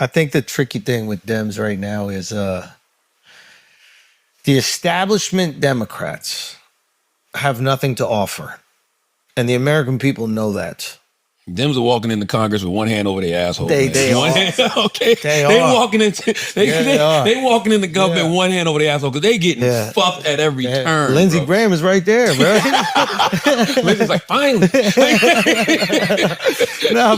I think the tricky thing with Dems right now is the establishment Democrats have nothing to offer. And the American people know that. Dems are walking into Congress with one hand over their asshole. They one are. hand, okay. They are. Walking into they walking in the government one hand over their asshole because they getting fucked at every turn. Lindsey Graham is right there, bro. Lindsey's like, finally. No,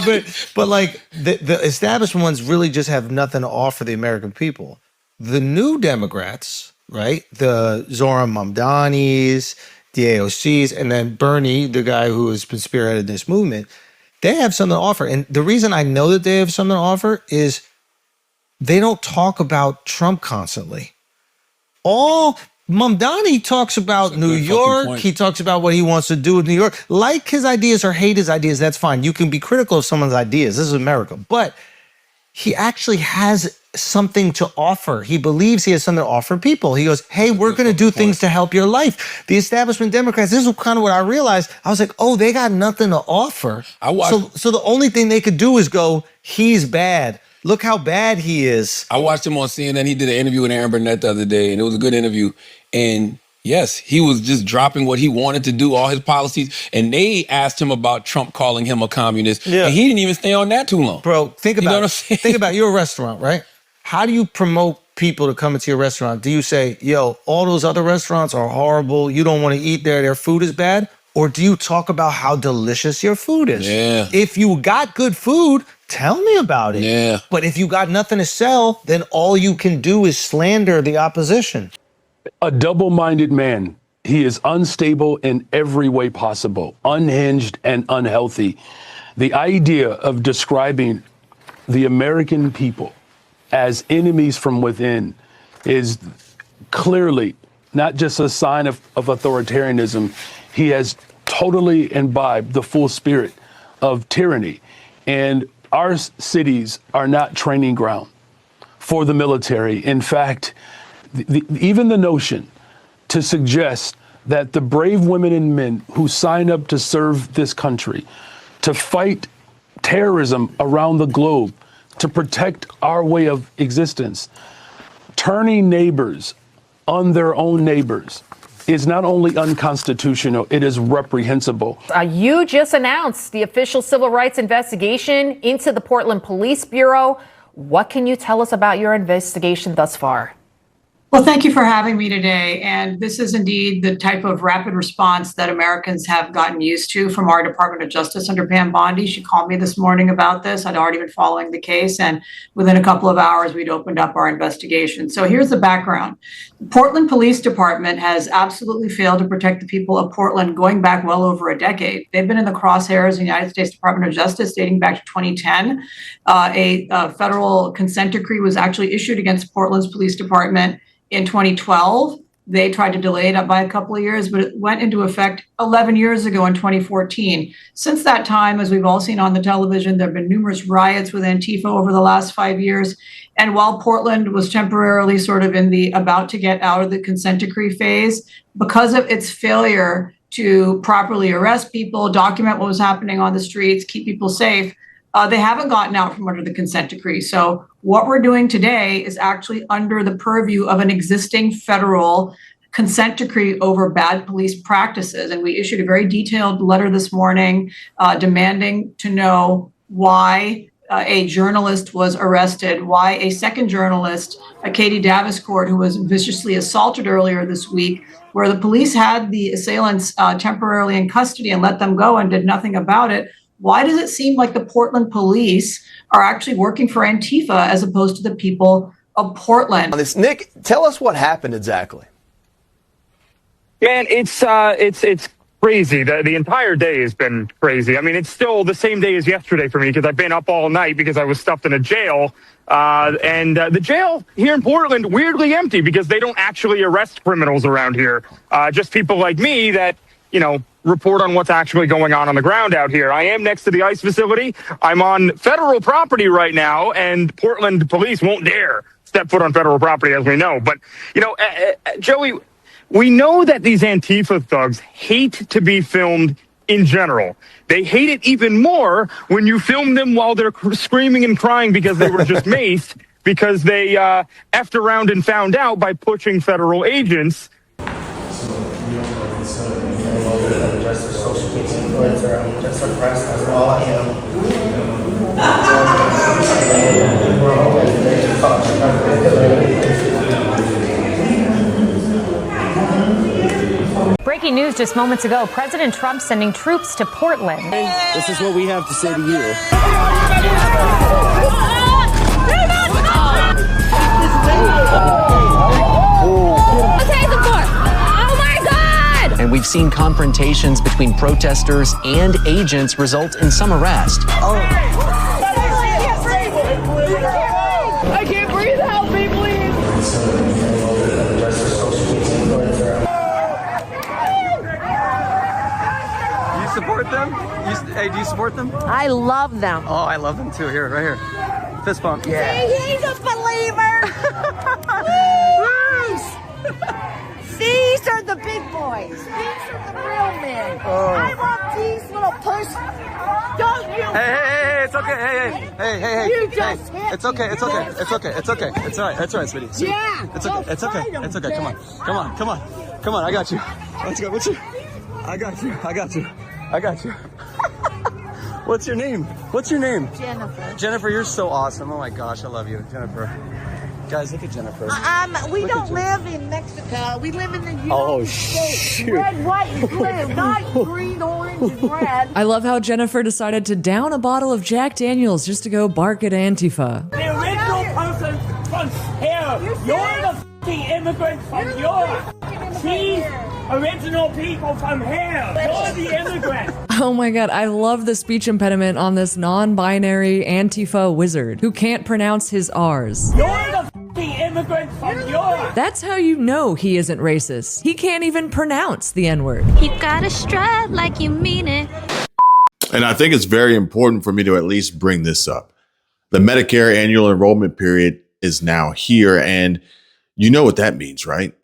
but like the established ones really just have nothing to offer the American people. The new Democrats, right? The Zoran Mamdanis, the AOCs, and then Bernie, the guy who has been spearheaded this movement, they have something to offer. And the reason I know that they have something to offer is they don't talk about Trump constantly. All Mamdani talks about New York. He talks about what he wants to do with New York. Like his ideas or hate his ideas, that's fine. You can be critical of someone's ideas. This is America. But he actually has something to offer. He believes he has something to offer people. He goes, hey, we're going to do things to help your life. The establishment Democrats, this is kind of what I realized. I was like, oh, they got nothing to offer. So the only thing they could do is go, he's bad. Look how bad he is. I watched him on CNN. He did an interview with Aaron Burnett the other day, and it was a good interview. And yes, he was just dropping what he wanted to do, all his policies. And they asked him about Trump calling him a communist. Yeah. And he didn't even stay on that too long. Bro, think about it. Think about you're a restaurant, right? How do you promote people to come into your restaurant? Do you say, yo, all those other restaurants are horrible. You don't want to eat there. Their food is bad. Or do you talk about how delicious your food is? Yeah. If you got good food, tell me about it. Yeah. But if you got nothing to sell, then all you can do is slander the opposition. A double-minded man. He is unstable in every way possible, unhinged and unhealthy. The idea of describing the American people as enemies from within is clearly not just a sign of authoritarianism. He has totally imbibed the full spirit of tyranny. And our cities are not training ground for the military. In fact, even the notion to suggest that the brave women and men who sign up to serve this country, to fight terrorism around the globe, to protect our way of existence, turning neighbors on their own neighbors is not only unconstitutional, it is reprehensible. You just announced the official civil rights investigation into the Portland Police Bureau. What can you tell us about your investigation thus far? Well, thank you for having me today. And this is indeed the type of rapid response that Americans have gotten used to from our Department of Justice under Pam Bondi. She called me this morning about this. I'd already been following the case, and within a couple of hours, we'd opened up our investigation. So here's the background. The Portland Police Department has absolutely failed to protect the people of Portland going back well over a decade. They've been in the crosshairs of the United States Department of Justice dating back to 2010. A federal consent decree was actually issued against Portland's police department in 2012. They tried to delay it by a couple of years, but it went into effect 11 years ago in 2014. Since that time, as we've all seen on the television, there have been numerous riots with Antifa over the last 5 years. And while Portland was temporarily sort of in the about to get out of the consent decree phase, because of its failure to properly arrest people, document what was happening on the streets, keep people safe, they haven't gotten out from under the consent decree. So what we're doing today is actually under the purview of an existing federal consent decree over bad police practices. And we issued a very detailed letter this morning demanding to know why a journalist was arrested, why a second journalist, Katie Daviscourt, who was viciously assaulted earlier this week, where the police had the assailants temporarily in custody and let them go and did nothing about it. Why does it seem like the Portland police are actually working for Antifa as opposed to the people of Portland? Nick, tell us what happened exactly. Man, it's crazy. The entire day has been crazy. I mean, it's still the same day as yesterday for me because I've been up all night because I was stuffed in a jail. And the jail here in Portland, weirdly empty because they don't actually arrest criminals around here. Just people like me that, report on what's actually going on the ground out here. I am next to the ICE facility. I'm on federal property right now, and Portland police won't dare step foot on federal property, as we know. But, Joey, we know that these Antifa thugs hate to be filmed in general. They hate it even more when you film them while they're screaming and crying because they were just maced, because they effed around and found out by pushing federal agents. Breaking news just moments ago. President Trump sending troops to Portland. This is what we have to say to you. And we've seen confrontations between protesters and agents result in some arrest. I can't breathe. Help me, please. You support them? Hey, do you support them? I love them. Oh, I love them too. Here, right here. Fist bump. Yeah. See, he's a believer. These are the big boys. These are the real men. I want these little push. Don't you? Hey, it's okay. Hey. You just hit It's okay. me. It's okay. It's okay. It's okay. It's all right. That's all right, sweetie. Yeah. It's okay. It's okay. It's okay. Come on. Come on. I got you. Let's go. I got you. What's your name? Jennifer. Jennifer, you're so awesome. Oh my gosh, I love you, Jennifer. Guys, look at Jennifer. We don't live in Mexico. We live in the Oh, United States. shoot. Red, white, and blue. Not green, orange, and red. I love how Jennifer decided to down a bottle of Jack Daniels just to go bark at Antifa. The original person from here. You're the f***ing immigrant from Europe. She's original people from here. You're the immigrant. Oh my god, I love the speech impediment on this non-binary Antifa wizard who can't pronounce his R's. You're the f***ing immigrant from Europe. That's how you know he isn't racist. He can't even pronounce the N-word. You gotta strut like you mean it. And I think it's very important for me to at least bring this up. The Medicare annual enrollment period is now here, and you know what that means, right?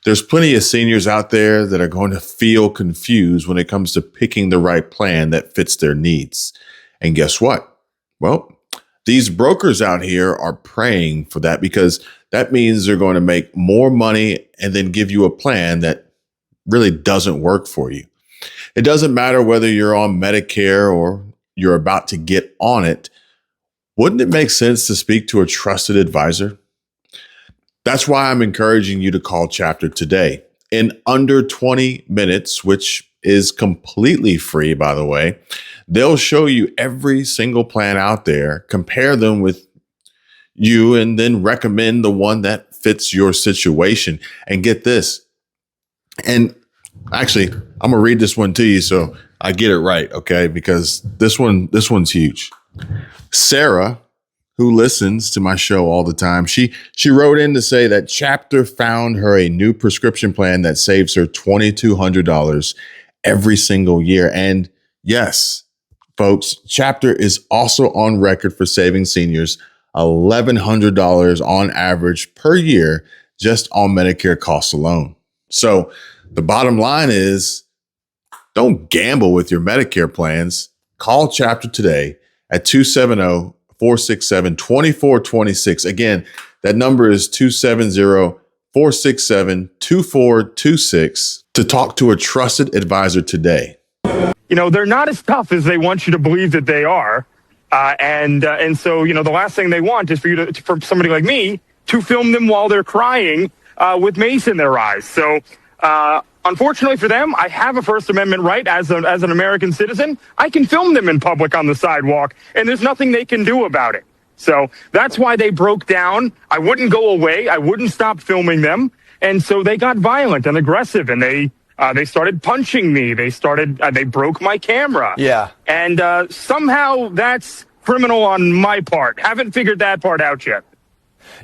There's plenty of seniors out there that are going to feel confused when it comes to picking the right plan that fits their needs. And guess what? Well, these brokers out here are praying for that, because that means they're going to make more money and then give you a plan that really doesn't work for you. It doesn't matter whether you're on Medicare or you're about to get on it. Wouldn't it make sense to speak to a trusted advisor? That's why I'm encouraging you to call Chapter today. In under 20 minutes, which is completely free, by the way, they'll show you every single plan out there, compare them with you, and then recommend the one that fits your situation. And get this. And actually, I'm going to read this one to you so I get it right, okay? Because this one's huge. Sarah, who listens to my show all the time, she wrote in to say that Chapter found her a new prescription plan that saves her $2,200 every single year. And yes, folks, Chapter is also on record for saving seniors $1,100 on average per year just on Medicare costs alone. So the bottom line is, don't gamble with your Medicare plans. Call Chapter today at 270-467-2426. Again, that number is 270-467-2426 to talk to a trusted advisor today. You know, they're not as tough as they want you to believe that they are. And so, you know, the last thing they want is for somebody like me to film them while they're crying with mace in their eyes. So, unfortunately for them, I have a First Amendment right as an American citizen. I can film them in public on the sidewalk, and there's nothing they can do about it. So that's why they broke down. I wouldn't go away. I wouldn't stop filming them. And so they got violent and aggressive, and they started punching me. They broke my camera. Yeah. And somehow that's criminal on my part. Haven't figured that part out yet.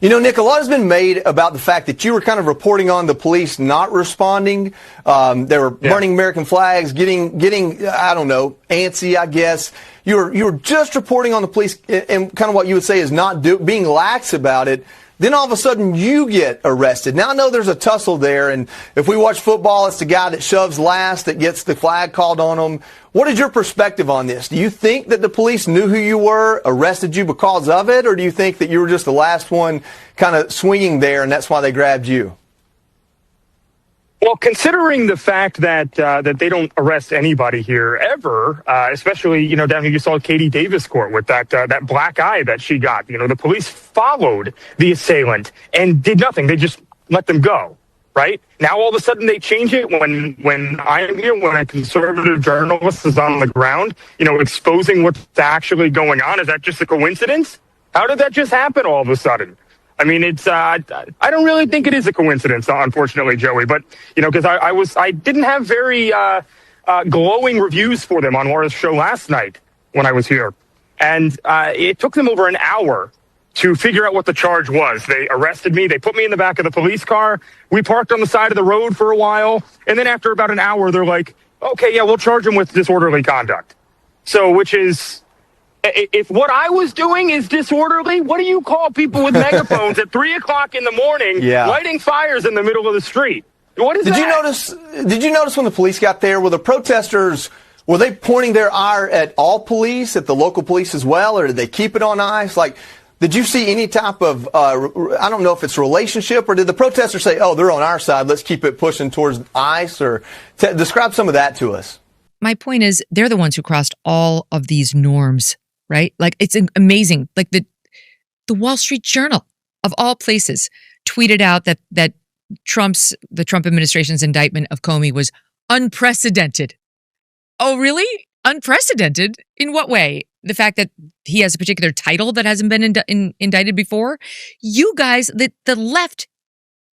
You know, Nick, a lot has been made about the fact that you were kind of reporting on the police not responding. They were burning American flags, getting, I don't know, antsy, I guess. You were just reporting on the police and kind of what you would say is not being lax about it. Then all of a sudden you get arrested. Now I know there's a tussle there, and if we watch football, it's the guy that shoves last that gets the flag called on him. What is your perspective on this? Do you think that the police knew who you were, arrested you because of it, or do you think that you were just the last one kind of swinging there and that's why they grabbed you? Well, considering the fact that that they don't arrest anybody here ever, especially, down here you saw Katie Davis court with that black eye that she got. The police followed the assailant and did nothing. They just let them go, right? Now all of a sudden they change it when I'm here, when a conservative journalist is on the ground, exposing what's actually going on. Is that just a coincidence? How did that just happen all of a sudden? I mean, it's, I don't really think it is a coincidence, unfortunately, Joey, but, because I didn't have very, glowing reviews for them on Laura's show last night when I was here. And, it took them over an hour to figure out what the charge was. They arrested me. They put me in the back of the police car. We parked on the side of the road for a while. And then after about an hour, they're like, okay, yeah, we'll charge him with disorderly conduct. So, which is, if what I was doing is disorderly, what do you call people with megaphones at 3:00 in the morning, lighting fires in the middle of the street? What is that? Did you notice when the police got there, were the protesters, were they pointing their ire at all police, at the local police as well, or did they keep it on ice? Like, did you see any type of, I don't know if it's relationship, or did the protesters say, oh, they're on our side, let's keep it pushing towards ice, or describe some of that to us? My point is, they're the ones who crossed all of these norms. Right? Like, it's amazing. Like the Wall Street Journal of all places tweeted out that the Trump administration's indictment of Comey was unprecedented. Oh, really? Unprecedented? In what way? The fact that he has a particular title that hasn't been indicted before? You guys, the left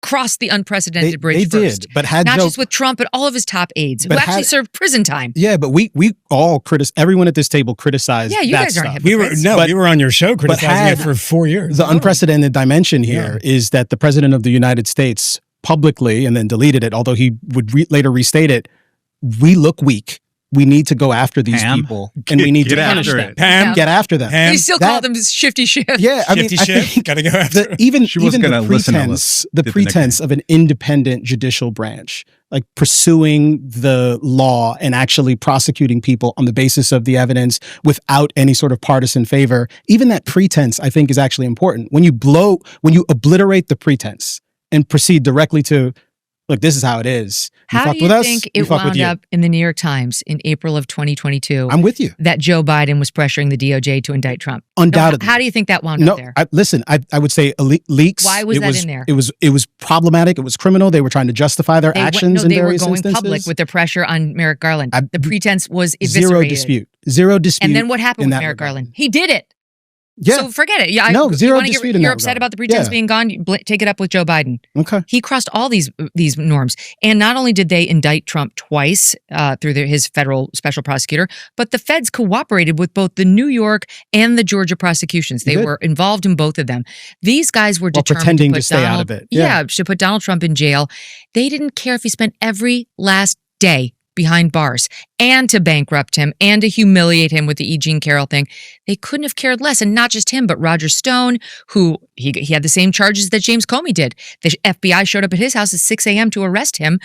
crossed the unprecedented bridge they first. Did, but had not Joe, just with Trump, but all of his top aides who actually served prison time. Yeah, but we all everyone at this table criticized. Yeah, you that guys stuff. aren't hypocrites. We were on your show criticizing it for 4 years. The unprecedented dimension here is that the president of the United States publicly, and then deleted it, although he would later restate it. We look weak. We need to go after these people, and we need to punish them. Get after them. He still called them shifty shift. Yeah, I mean, gotta go after even the pretense of an independent judicial branch, like pursuing the law and actually prosecuting people on the basis of the evidence without any sort of partisan favor. Even that pretense, I think, is actually important. When you obliterate the pretense and proceed directly to, look, this is how it is. How do you think it wound up in the New York Times in April of 2022? I'm with you. That Joe Biden was pressuring the DOJ to indict Trump. Undoubtedly. How do you think that wound up there? Listen, I would say leaks. Why was that in there? It was problematic. It was criminal. They were trying to justify their actions in various instances. They were going public with their pressure on Merrick Garland. The pretense was eviscerated. Zero dispute. And then what happened with Merrick Garland? He did it. Yeah. So forget it. Yeah, zero dispute. You're upset about the pretense being gone. Take it up with Joe Biden. Okay. He crossed all these norms, and not only did they indict Trump twice through his federal special prosecutor, but the feds cooperated with both the New York and the Georgia prosecutions. They were involved in both of them. These guys were determined pretending to stay out of it. Yeah, to put Donald Trump in jail. They didn't care if he spent every last day behind bars, and to bankrupt him and to humiliate him with the E. Jean Carroll thing. They couldn't have cared less. And not just him, but Roger Stone, who he had the same charges that James Comey did. The FBI showed up at his house at 6 a.m. to arrest him.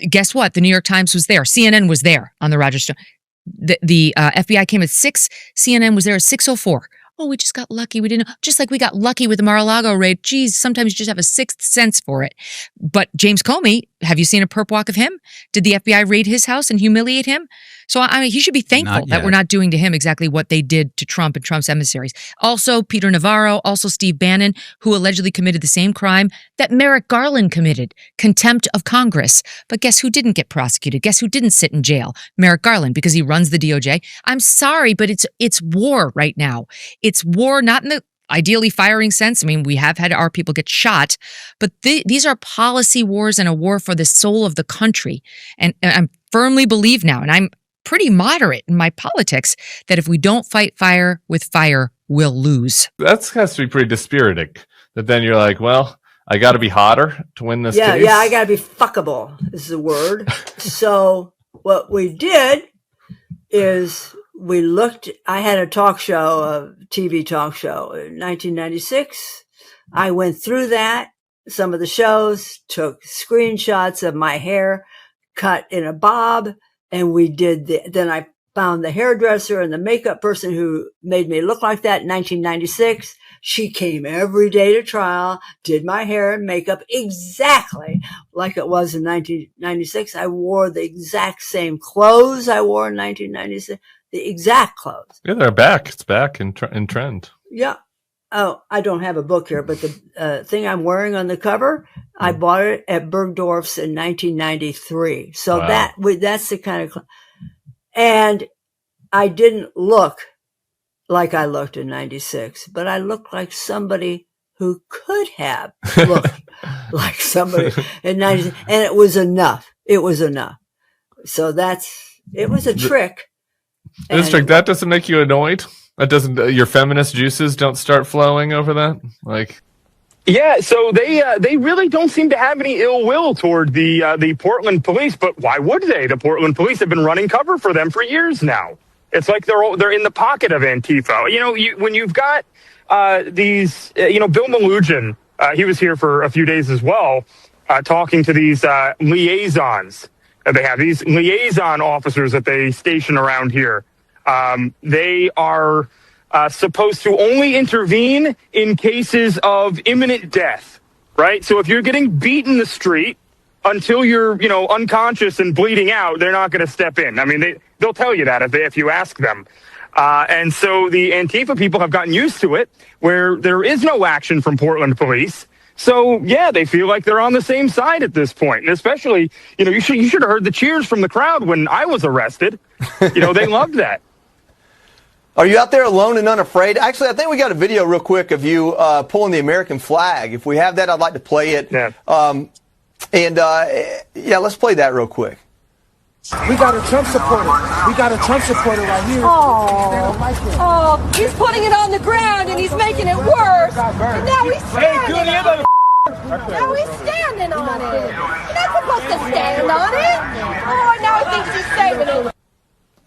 Guess what? The New York Times was there. CNN was there on the Roger Stone. The FBI came at 6. CNN was there at 6:04. Oh, we just got lucky. We didn't, just like we got lucky with the Mar-a-Lago raid. Geez, sometimes you just have a sixth sense for it. But James Comey, have you seen a perp walk of him? Did the FBI raid his house and humiliate him? So, I mean, he should be thankful that we're not doing to him exactly what they did to Trump and Trump's emissaries. Also, Peter Navarro, also Steve Bannon, who allegedly committed the same crime that Merrick Garland committed, contempt of Congress. But guess who didn't get prosecuted? Guess who didn't sit in jail? Merrick Garland, because he runs the DOJ. I'm sorry, but it's war right now. It's war, not in the ideally firing sense. I mean, we have had our people get shot, but these are policy wars and a war for the soul of the country. And I firmly believe now, and I'm pretty moderate in my politics, that if we don't fight fire with fire, we'll lose. That has to be pretty dispiriting. That then you're like, well, I got to be hotter to win this case. Yeah, I got to be fuckable is the word. So what we did is I had a talk show, a TV talk show in 1996. I went through some of the shows, took screenshots of my hair cut in a bob, and then I found the hairdresser and the makeup person who made me look like that in 1996. She came every day to trial, did my hair and makeup exactly like it was in 1996. I wore the exact same clothes I wore in 1996, the exact clothes. Yeah, they're back. It's back in trend. Yeah. Oh, I don't have a book here, but the thing I'm wearing on the cover, I bought it at Bergdorf's in 1993. So Wow. that's the kind of, and I didn't look like I looked in 96, but I looked like somebody who could have looked like somebody in 96. And it was enough. It was enough. So it was a trick. District, that doesn't make you annoyed? That doesn't, your feminist juices don't start flowing over that? Like, Yeah, so they really don't seem to have any ill will toward the Portland police, but why would they? The Portland police have been running cover for them for years now. It's like they're in the pocket of Antifa. You know, when you've got these, Bill Malugin, he was here for a few days as well, talking to these liaisons that they have, these liaison officers that they station around here. They are supposed to only intervene in cases of imminent death, right? So if you're getting beat in the street until you're, unconscious and bleeding out, they're not going to step in. I mean, they'll tell you that if you ask them. And so the Antifa people have gotten used to it, where there is no action from Portland police. So, yeah, they feel like they're on the same side at this point. And especially, you should have heard the cheers from the crowd when I was arrested. They loved that. Are you out there alone and unafraid? Actually, I think we got a video real quick of you pulling the American flag. If we have that, I'd like to play it. Yeah. Let's play that real quick. We got a Trump supporter. We got a Trump supporter right here. Oh, he's putting it on the ground and he's making it worse. And now he's standing on it. Now he's standing on it. You're not supposed to stand on it. Oh, now he thinks he's saving it.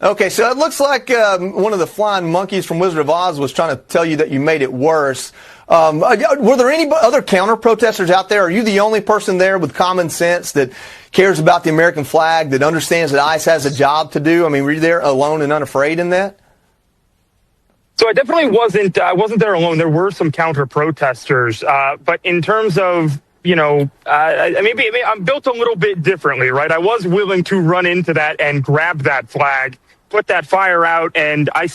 Okay, so it looks like one of the flying monkeys from Wizard of Oz was trying to tell you that you made it worse. Were there any other counter-protesters out there? Are you the only person there with common sense that cares about the American flag, that understands that ICE has a job to do? I mean, were you there alone and unafraid in that? So I definitely wasn't there alone. There were some counter-protesters. But in terms of, maybe I'm built a little bit differently, right? I was willing to run into that and grab that flag, put that fire out, and I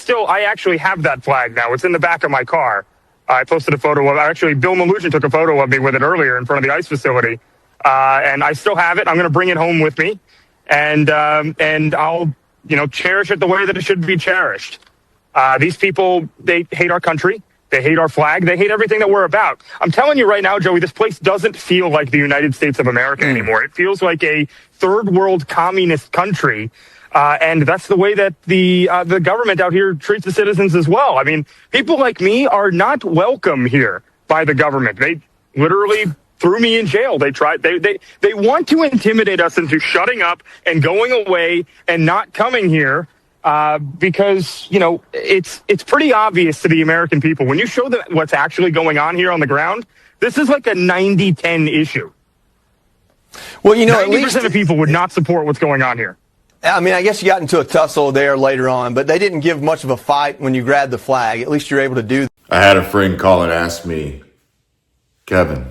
actually have that flag now. It's in the back of my car. I posted a photo of it. Actually, Bill Malugin took a photo of me with it earlier in front of the ICE facility. And I still have it. I'm going to bring it home with me. And I'll, cherish it the way that it should be cherished. These people, they hate our country. They hate our flag. They hate everything that we're about. I'm telling you right now, Joey, this place doesn't feel like the United States of America anymore. It feels like a third world communist country. And that's the way that the government out here treats the citizens as well. I mean, people like me are not welcome here by the government. They literally threw me in jail. They want to intimidate us into shutting up and going away and not coming here. Because, it's pretty obvious to the American people. When you show them what's actually going on here on the ground, this is like a 90-10 issue. Well, 90% of people would not support what's going on here. I mean, I guess you got into a tussle there later on, but they didn't give much of a fight when you grabbed the flag. At least you're able to do that. I had a friend call and ask me, Kevin,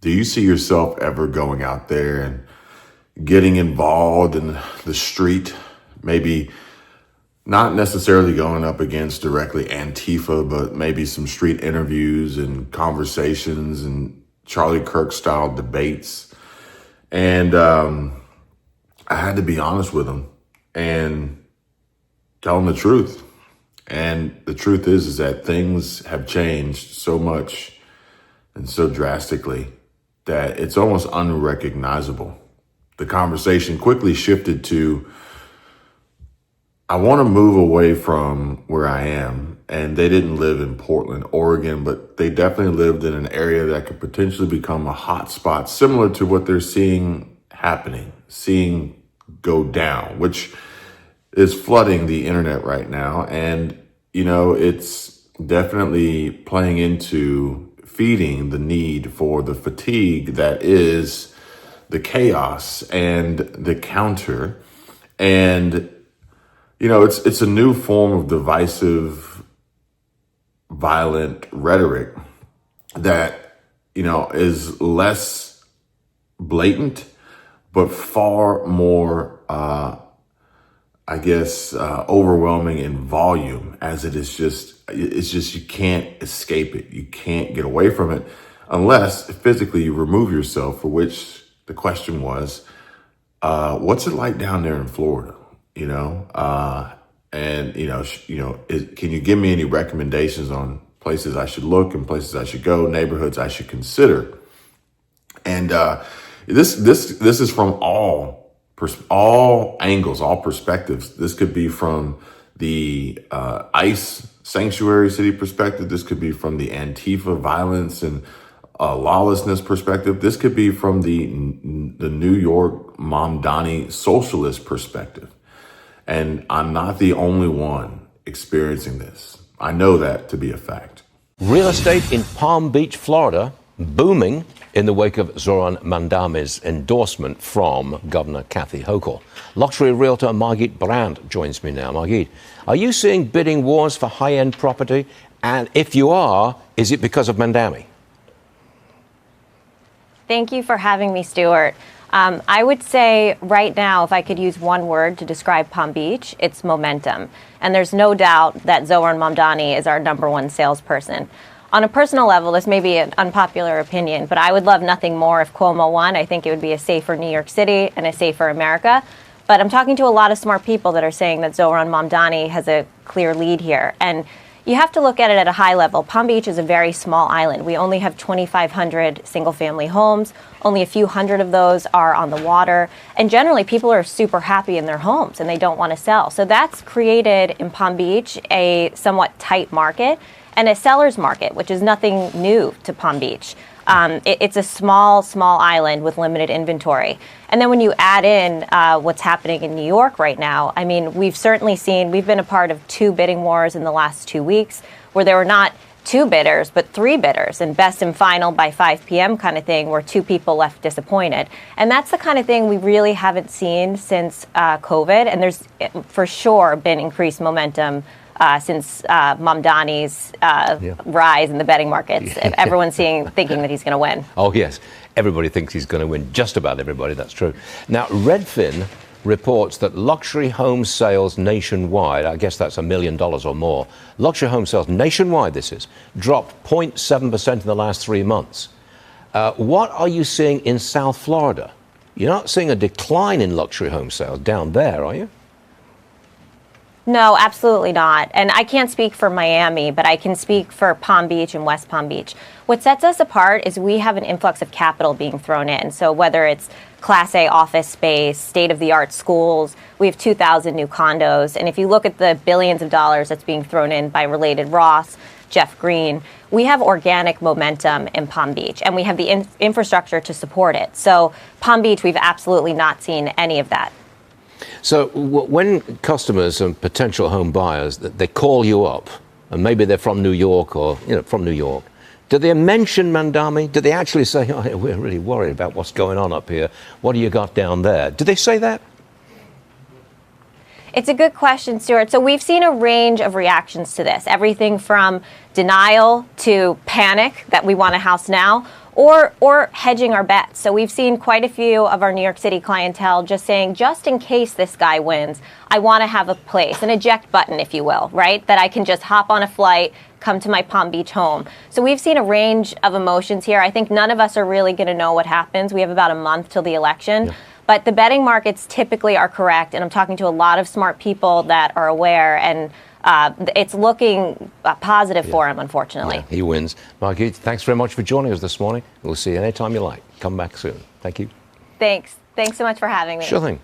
do you see yourself ever going out there and getting involved in the street? Maybe not necessarily going up against directly Antifa, but maybe some street interviews and conversations and Charlie Kirk style debates. And I had to be honest with him and tell him the truth. And the truth is that things have changed so much and so drastically that it's almost unrecognizable. The conversation quickly shifted to, I want to move away from where I am. And they didn't live in Portland, Oregon, but they definitely lived in an area that could potentially become a hot spot, similar to what they're seeing go down, which is flooding the internet right now. And, it's definitely playing into feeding the need for the fatigue that is the chaos and the counter. And, it's a new form of divisive, violent rhetoric that, is less blatant, but far more, overwhelming in volume, as it's just, you can't escape it. You can't get away from it unless physically you remove yourself, for which the question was, what's it like down there in Florida? Can you give me any recommendations on places I should look and places I should go, neighborhoods I should consider? And this is from all angles, all perspectives. This could be from the ICE sanctuary city perspective. This could be from the Antifa violence and lawlessness perspective. This could be from the New York Mamdani socialist perspective. And I'm not the only one experiencing this. I know that to be a fact. Real estate in Palm Beach, Florida, booming in the wake of Zoran Mandami's endorsement from Governor Kathy Hochul. Luxury realtor Margit Brandt joins me now. Margit, are you seeing bidding wars for high-end property? And if you are, is it because of Mandami? Thank you for having me, Stuart. I would say right now, if I could use one word to describe Palm Beach, it's momentum. And there's no doubt that Zoran Mamdani is our #1 salesperson. On a personal level, this may be an unpopular opinion, but I would love nothing more if Cuomo won. I think it would be a safer New York City and a safer America. But I'm talking to a lot of smart people that are saying that Zoran Mamdani has a clear lead here. And you have to look at it at a high level. Palm Beach is a very small island. We only have 2,500 single-family homes. Only a few hundred of those are on the water. And generally, people are super happy in their homes and they don't want to sell. So that's created in Palm Beach a somewhat tight market and a seller's market, which is nothing new to Palm Beach. It's a small island with limited inventory. And then when you add in what's happening in New York right now, I mean, we've been a part of 2 bidding wars in the last 2 weeks where there were not 2 bidders, but 3 bidders, and best and final by 5 p.m. kind of thing, where 2 people left disappointed. And that's the kind of thing we really haven't seen since COVID. And there's for sure been increased momentum since Mamdani's rise in the betting markets. Everyone's thinking that he's going to win. Oh, yes. Everybody thinks he's going to win. Just about everybody, that's true. Now, Redfin reports that luxury home sales nationwide, I guess that's $1 million or more, luxury home sales nationwide, this is, dropped 0.7% in the last 3 months. What are you seeing in South Florida? You're not seeing a decline in luxury home sales down there, are you? No, absolutely not. And I can't speak for Miami, but I can speak for Palm Beach and West Palm Beach. What sets us apart is we have an influx of capital being thrown in. So whether it's Class A office space, state-of-the-art schools, we have 2,000 new condos. And if you look at the billions of dollars that's being thrown in by Related Ross, Jeff Green, we have organic momentum in Palm Beach, and we have the infrastructure to support it. So Palm Beach, we've absolutely not seen any of that. So when customers and potential home buyers, they call you up, and maybe they're from New York or, from New York, do they mention Mandami? Do they actually say, oh, we're really worried about what's going on up here. What do you got down there? Do they say that? It's a good question, Stuart. So we've seen a range of reactions to this, everything from denial to panic that we want a house now, or hedging our bets. So we've seen quite a few of our New York City clientele just saying, just in case this guy wins, I want to have a place, an eject button, if you will, right? That I can just hop on a flight, come to my Palm Beach home. So we've seen a range of emotions here. I think none of us are really going to know what happens. We have about a month till the election. Yeah. But the betting markets typically are correct, and I'm talking to a lot of smart people that are aware, and it's looking positive for him, unfortunately. Yeah, he wins. Margit, thanks very much for joining us this morning. We'll see you anytime you like. Come back soon. Thank you. Thanks so much for having me. Sure thing.